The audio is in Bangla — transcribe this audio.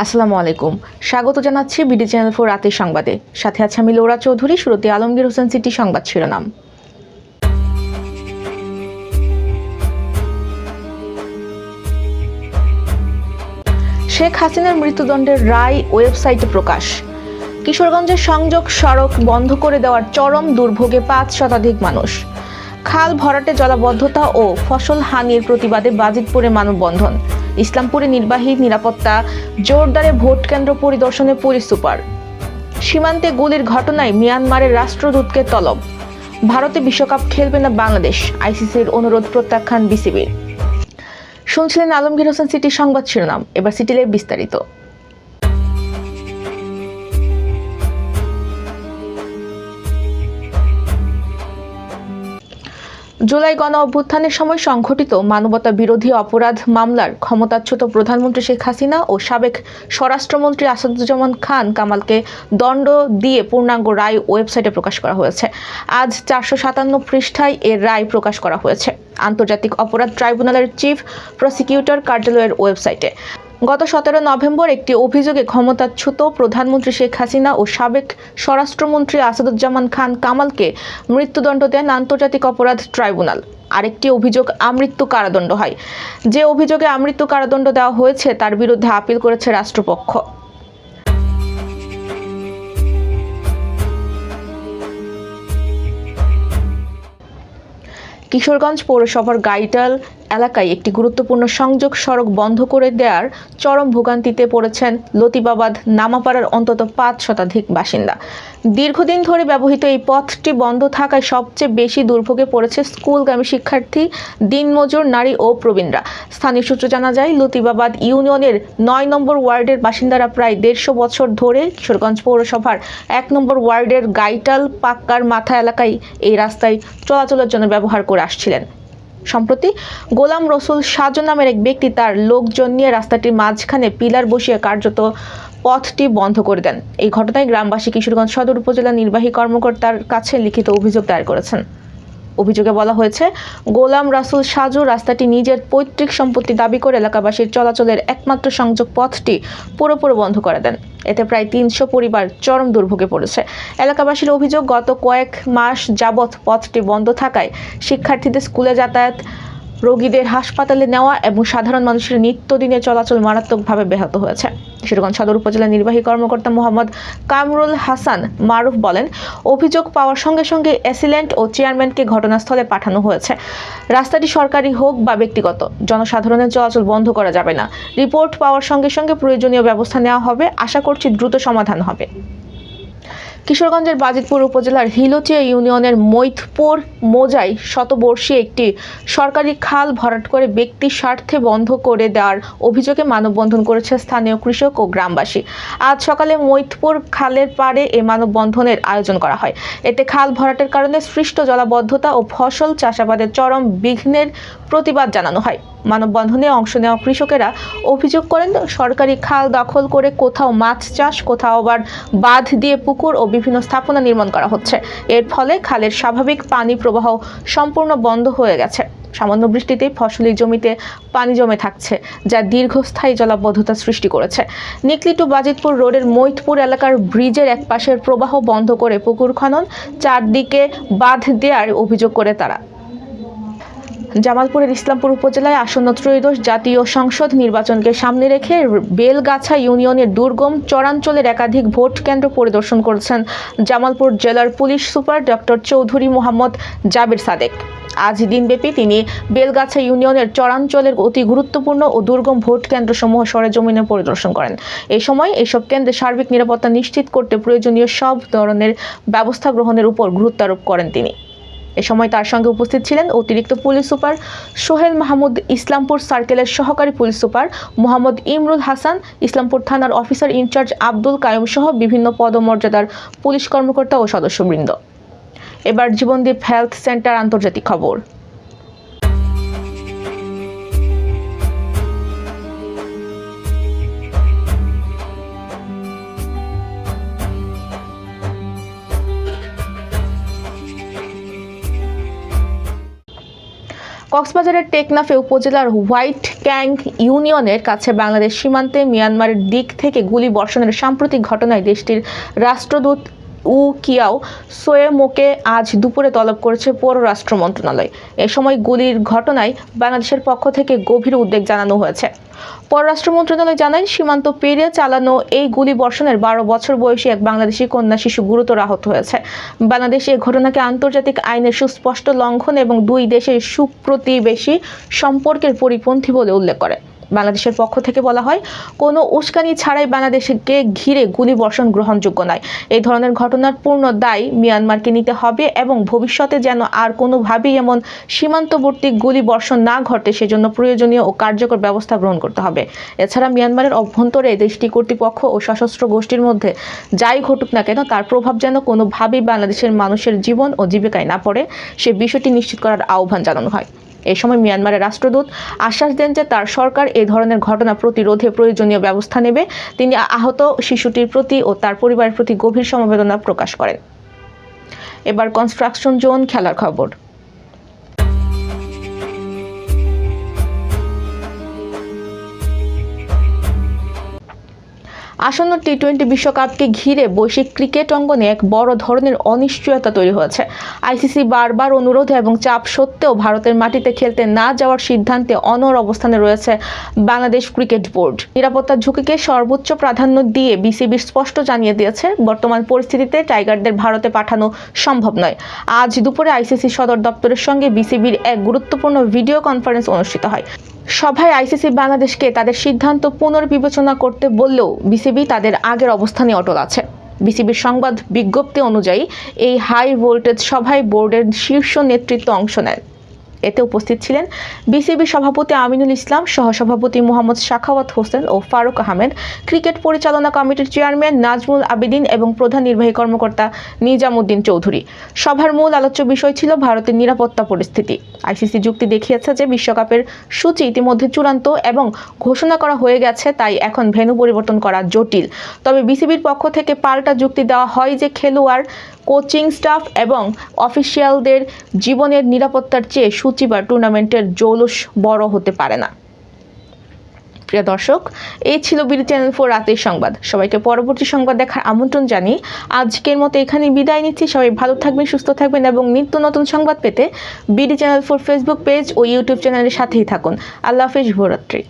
আসসালামু আলাইকুম। স্বাগত জানাচ্ছি বিডি চ্যানেল 4 রাতের সংবাদে। সাথে আছে আমি লৌরা চৌধুরী। শুরুতে আলমগীর হোসেন সিটি সংবাদ শিরোনাম। শেখ হাসিনার মৃত্যুদণ্ডের রায় ওয়েবসাইটে প্রকাশ। কিশোরগঞ্জের সংযোগ সড়ক বন্ধ করে দেওয়ার চরম দুর্ভোগে 5 শতাধিক মানুষ। খাল ভরাটে জলাবদ্ধতা ও ফসল হানির প্রতিবাদে বাজিতপুরে মানববন্ধন। ইসলামপুরে নির্বাহী নিরাপত্তা জোরদারে ভোট কেন্দ্র পরিদর্শনে পুলিশ সুপার। সীমান্তে গুলির ঘটনায় মিয়ানমারের রাষ্ট্রদূতকে তলব। ভারতে বিশ্বকাপ খেলবে না বাংলাদেশ, আইসিসির অনুরোধ প্রত্যাখ্যান বিসিবির। শুনছিলেন আলমগীর হোসেন সিটি সংবাদ শিরোনাম। এবার সিটিলের বিস্তারিত। জুলাই গণ অভ্যুত্থানের সময় সংঘটিত মানবতা বিরোধী অপরাধ মামলার ক্ষমতাচ্যুত প্রধানমন্ত্রী শেখ হাসিনা ও সাবেক স্বরাষ্ট্রমন্ত্রী আসাদুজ্জামান খান কামালকে দণ্ড দিয়ে পূর্ণাঙ্গ রায় ওয়েবসাইটে প্রকাশ করা হয়েছে। আজ 457 পৃষ্ঠায় এর রায় প্রকাশ করা হয়েছে আন্তর্জাতিক অপরাধ ট্রাইব্যুনালের চিফ প্রসিকিউটর কার্যালয়ের ওয়েবসাইটে। গত 17 নভেম্বর একটি অভিযোগে ক্ষমতাচ্যুত প্রধানমন্ত্রী শেখ হাসিনা ও সাবেক স্বরাষ্ট্রমন্ত্রী আসাদুজ্জামান খান কামালকে মৃত্যুদণ্ড দেন আন্তর্জাতিক অপরাধ ট্রাইব্যুনাল। আরেকটি অভিযোগ আমৃত্যু কারাদণ্ড হয়। যে অভিযোগে আমৃত্যু কারাদণ্ড দেওয়া হয়েছে তার বিরুদ্ধে আপিল করেছে রাষ্ট্রপক্ষ। কিশোরগঞ্জ পৌরসভার গাইটাল এলাকায় একটি গুরুত্বপূর্ণ সংযোগ সড়ক বন্ধ করে দেওয়ার চরম ভোগান্তিতে পড়েছেন লতিবাবাদ নামাপাড়ার অন্তত 5 শতাধিক বাসিন্দা। দীর্ঘদিন ধরে ব্যবহৃত এই পথটি বন্ধ থাকায় সবচেয়ে বেশি দুর্ভোগে পড়েছে স্কুলগামী শিক্ষার্থী, দিনমজুর, নারী ও প্রবীণরা। স্থানীয় সূত্রে জানা যায়, লতিবাবাদ ইউনিয়নের 9 নম্বর ওয়ার্ডের বাসিন্দারা প্রায় 150 বছর ধরে কিশোরগঞ্জ পৌরসভার 1 নম্বর ওয়ার্ডের গাইটাল পাক্কার মাথা এলাকায় এই রাস্তায় চলাচলের জন্য ব্যবহার করে আসছিলেন। সম্প্রতি গোলাম রসুল সাজু নামের এক ব্যক্তি তার লোকজন নিয়ে রাস্তাটির মাঝখানে পিলার বসিয়ে কার্যত পথটি বন্ধ করে দেন। এই ঘটনায় গ্রামবাসী কিশোরগঞ্জ সদর উপজেলা নির্বাহী কর্মকর্তার কাছে লিখিত অভিযোগ দায়ের করেছেন। অভিযোগে বলা হয়েছে, গোলাম রাসুল সাজু রাস্তাটি নিজের পৈতৃক সম্পত্তি দাবি করে এলাকাবাসীর চলাচলের একমাত্র সংযোগ পথটি পুরোপুরি বন্ধ করে দেন। এতে প্রায় 300 পরিবার চরম দুর্ভোগে পড়েছে। এলাকাবাসীর অভিযোগ, গত কয়েক মাস যাবৎ পথটি বন্ধ থাকায় শিক্ষার্থীদের স্কুলে যাতায়াত, রোগীদের হাসপাতালে নেওয়া এবং সাধারণ মানুষের নিত্যদিনের চলাচল মারাত্মকভাবে ব্যাহত হয়েছে। কিশোরগঞ্জ সদর উপজেলা নির্বাহী কর্মকর্তা মোহাম্মদ কামরুল হাসান মারুফ বলেন, অভিযোগ পাওয়ার সঙ্গে সঙ্গে অ্যাসিল্যান্ট ও চেয়ারম্যানকে ঘটনাস্থলে পাঠানো হয়েছে। রাস্তাটি সরকারি হোক বা ব্যক্তিগত, জনসাধারণের চলাচল বন্ধ করা যাবে না। রিপোর্ট পাওয়ার সঙ্গে সঙ্গে প্রয়োজনীয় ব্যবস্থা নেওয়া হবে। আশা করছি দ্রুত সমাধান হবে। কিশোরগঞ্জের বাজিতপুর উপজেলার হিলোচিয়া ইউনিয়নের মৈথপুর মোজায় শতবর্ষী একটি সরকারি খাল ভরাট করে ব্যক্তি স্বার্থে বন্ধ করে দেওয়ার অভিযোগে মানববন্ধন করেছে স্থানীয় কৃষক ও গ্রামবাসী। আজ সকালে মৈথপুর খালের পাড়ে এই মানববন্ধনের আয়োজন করা হয়। এতে খাল ভরাটের কারণে সৃষ্ট জলাবদ্ধতা ও ফসল চাষাবাদের চরম বিঘ্নের প্রতিবাদ জানানো হয়। মানববন্ধনে অংশ নেওয়া কৃষকেরা অভিযোগ করেন, সরকারি খাল দখল করে কোথাও মাছ চাষ, কোথাও আবার বাঁধ দিয়ে পুকুর ও বিভিন্ন স্থাপনা নির্মাণ করা হচ্ছে। এর ফলে খালের স্বাভাবিক পানি প্রবাহ সম্পূর্ণ বন্ধ হয়ে গেছে। সামান্য বৃষ্টিতেই ফসলি জমিতে পানি জমে থাকছে, যা দীর্ঘস্থায়ী জলাবদ্ধতা সৃষ্টি করেছে। নিকলি টু বাজিতপুর রোডের মৈথপুর এলাকার ব্রিজের এক পাশের প্রবাহ বন্ধ করে পুকুর খনন, চারদিকে বাঁধ দেওয়ার অভিযোগ করে তারা। জামালপুরের ইসলামপুর উপজেলায় আসন্ন ত্রয়োদশ জাতীয় সংসদ নির্বাচনকে সামনে রেখে বেলগাছা ইউনিয়নের দুর্গম চরাঞ্চলের একাধিক ভোট কেন্দ্র পরিদর্শন করেছেন জামালপুর জেলার police super doctor Chowdhury Mohammad Jabir Sadek. আজ দিনব্যাপী তিনি বেলগাছা ইউনিয়নের চরাঞ্চলের অতি গুরুত্বপূর্ণ ও দুর্গম ভোট কেন্দ্রসমূহ সরেজমিনে পরিদর্শন করেন। এই সময় এসব কেন্দ্রে সার্বিক নিরাপত্তা নিশ্চিত করতে প্রয়োজনীয় সব ধরনের ব্যবস্থা গ্রহণের উপর গুরুত্ব আরোপ করেন তিনি। এ সময় তার সঙ্গে উপস্থিত ছিলেন অতিরিক্ত পুলিশ সুপার সোহেল মাহমুদ, ইসলামপুর সার্কেলের সহকারী পুলিশ সুপার মোহাম্মদ ইমরুল হাসান, ইসলামপুর থানার অফিসার ইনচার্জ আব্দুল কায়ুম সহ বিভিন্ন পদমর্যাদার পুলিশ কর্মকর্তা ও সদস্যবৃন্দ। এবার জীবনদীপ হেলথ সেন্টার আন্তর্জাতিক খবর। কক্সবাজারের টেকনাফে উপজেলার হোয়াইট ক্যাং ইউনিয়নের কাছে বাংলাদেশ সীমান্তে মিয়ানমারের দিক থেকে গুলি বর্ষণের সাম্প্রতিক ঘটনায় দেশটির রাষ্ট্রদূত উ কিয়াও সোয়েমোকে আজ দুপুরে তলব করেছে পররাষ্ট্র মন্ত্রণালয়। এ সময় গুলির ঘটনায় বাংলাদেশের পক্ষ থেকে গভীর উদ্বেগ জানানো হয়েছে। পররাষ্ট্র মন্ত্রণালয় জানায়, সীমান্ত পেরিয়ে চালানো এই গুলি বর্ষণের 12 বছর বয়সী এক বাংলাদেশি কন্যা শিশু গুরুতর আহত হয়েছে। বাংলাদেশ এই ঘটনাকে আন্তর্জাতিক আইনের সুস্পষ্ট লঙ্ঘন এবং দুই দেশের সুপ্রতিবেশী সম্পর্কের পরিপন্থী বলে উল্লেখ করে। বাংলাদেশের পক্ষ থেকে বলা হয়, কোনো উস্কানি ছাড়াই বাংলাদেশকে ঘিরে গুলি বর্ষণ গ্রহণযোগ্য নয়। এই ধরনের ঘটনার পূর্ণ দায় মিয়ানমারকে নিতে হবে এবং ভবিষ্যতে যেন আর কোনোভাবেই এমন সীমান্তবর্তী গুলি বর্ষণ না ঘটে সেজন্য প্রয়োজনীয় ও কার্যকর ব্যবস্থা গ্রহণ করতে হবে। এছাড়া মিয়ানমারের অভ্যন্তরে দেশটি কর্তৃপক্ষ ও সশস্ত্র গোষ্ঠীর মধ্যে যাই ঘটুক না কেন তার প্রভাব যেন কোনোভাবেই বাংলাদেশের মানুষের জীবন ও জীবিকায় না পড়ে সে বিষয়টি নিশ্চিত করার আহ্বান জানানো হয়। এ সময় মিয়ানমারের রাষ্ট্রদূত আশ্বাস দেন যে তার সরকার এই ধরনের ঘটনা প্রতিরোধে প্রয়োজনীয় ব্যবস্থা নেবে। তিনি আহত শিশুটির প্রতি ও তার পরিবারের প্রতি গভীর সমবেদনা প্রকাশ করেন। এবার কনস্ট্রাকশন জোন খেলার খবর। আসন্ন টি-20 বিশ্বকাপকে ঘিরে বৈশ্বিক ক্রিকেট অঙ্গনে এক বড় ধরনের অনিশ্চয়তা তৈরি হয়েছে। আইসিসি বারবার অনুরোধ এবং চাপ সত্ত্বেও ভারতের মাটিতে খেলতে না যাওয়ার সিদ্ধান্তে অনড় অবস্থানে রয়েছে বাংলাদেশ ক্রিকেট বোর্ড। নিরাপত্তার ঝুঁকিকে সর্বোচ্চ প্রাধান্য দিয়ে বিসিবি স্পষ্ট জানিয়ে দিয়েছে, বর্তমান পরিস্থিতিতে টাইগারদের ভারতে পাঠানো সম্ভব নয়। আজ দুপুরে আইসিসি সদর দপ্তরের সঙ্গে বিসিবির এক গুরুত্বপূর্ণ ভিডিও কনফারেন্স অনুষ্ঠিত হয়। সভায় আইসিসি বাংলাদেশকে তাদের সিদ্ধান্ত পুনর্বিবেচনা করতে বললেও বিসিবি তাদের আগের অবস্থানে অটল আছে। বিসিবির সংবাদ বিজ্ঞপ্তি অনুযায়ী এই হাই ভোল্টেজ সভায় বোর্ডের শীর্ষ নেতৃত্ব অংশ নেন। এতে উপস্থিত ছিলেন বিসিবি সভাপতি আমিনুল ইসলাম, সহসভাপতি মোহাম্মদ সাখাওয়াত হোসেন ও ফারুক আহমেদ, ক্রিকেট পরিচালনা কমিটির চেয়ারম্যান নাজমুল আবেদিন এবং প্রধান নির্বাহী কর্মকর্তা নিজামুদ্দিন চৌধুরী। সভার মূল আলোচ্য বিষয় ছিল ভারতের নিরাপত্তা পরিস্থিতি। আইসিসি যুক্তি দেখিয়েছে যে বিশ্বকাপের সূচি ইতিমধ্যে চূড়ান্ত এবং ঘোষণা করা হয়ে গেছে, তাই এখন ভেন্যু পরিবর্তন করা জটিল। তবে বিসিবির পক্ষ থেকে পাল্টা যুক্তি দেওয়া হয় যে খেলোয়াড়, কোচিং স্টাফ এবং অফিসিয়ালদের জীবনের নিরাপত্তার চেয়ে সূচি বা টুর্নামেন্টের জৌলুস বড় হতে পারে না। প্রিয় দর্শক, এই ছিল বিডি চ্যানেল 4 রাতের সংবাদ। সবাইকে পরবর্তী সংবাদ দেখার আমন্ত্রণ জানিয়ে আজকের মতো এখানেই বিদায় নিচ্ছি। সবাই ভালো থাকবেন, সুস্থ থাকবেন এবং নিত্য নতুন সংবাদ পেতে বিডি চ্যানেল 4 ফেসবুক পেজ ও ইউটিউব চ্যানেলের সাথেই থাকুন। আল্লাহ হাফেজ, শুভরাত্রি।